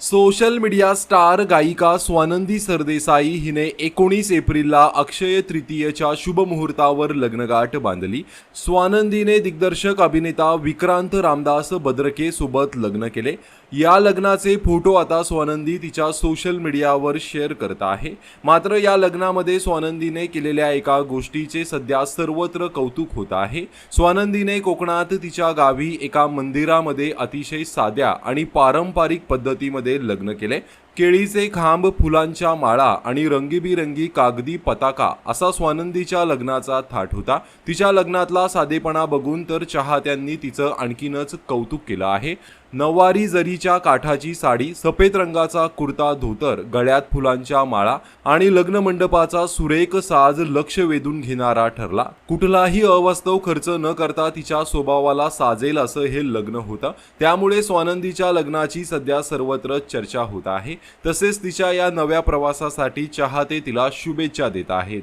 Social media star गायिका स्वानंदी सरदेसाई हिने 19 एप्रिलला अक्षय तृतीयेच्या शुभ मुहूर्तावर लग्नगाठ बांधली। स्वानंदीने दिग्दर्शक अभिनेता विक्रांत रामदास बद्रके सोबत लग्न केले। या लग्नाचे फोटो आता स्वानंदी तिच्या सोशल मीडियावर शेअर करत आहे। मात्र या लग्नामध्ये स्वानंदीने केलेल्या एका गोष्टीचे सध्या सर्वत्र कौतुक होत आहे। स्वानंदीने कोकणात तिच्या गावी एका मंदिरामध्ये अतिशय साध्या आणि पारंपरिक पद्धतीमध्ये लग्न केले। केळीचे खांब, फुलांच्या माळा आणि रंगीबिरंगी कागदी पताका असा स्वानंदीच्या लग्नाचा थाट होता। तिच्या लग्नातला साधेपणा बघून तर चाहत्यांनी तिचं आणखीनच कौतुक केलं आहे। नऊवारी जरीच्या काठाची साडी, सफेद रंगाचा कुर्ता धोतर, गळ्यात फुलांच्या माळा आणि लग्न मंडपाचा सुरेख साज लक्ष वेधून घेणारा ठरला। कुठलाही अवास्तव खर्च न करता तिच्या स्वभावाला साजेल असं हे लग्न होतं। त्यामुळे स्वानंदीच्या लग्नाची सध्या सर्वत्र चर्चा होत आहे। तसेच तिच्या या नव्या प्रवासासाठी चाहते तिला शुभेच्छा देत आहेत।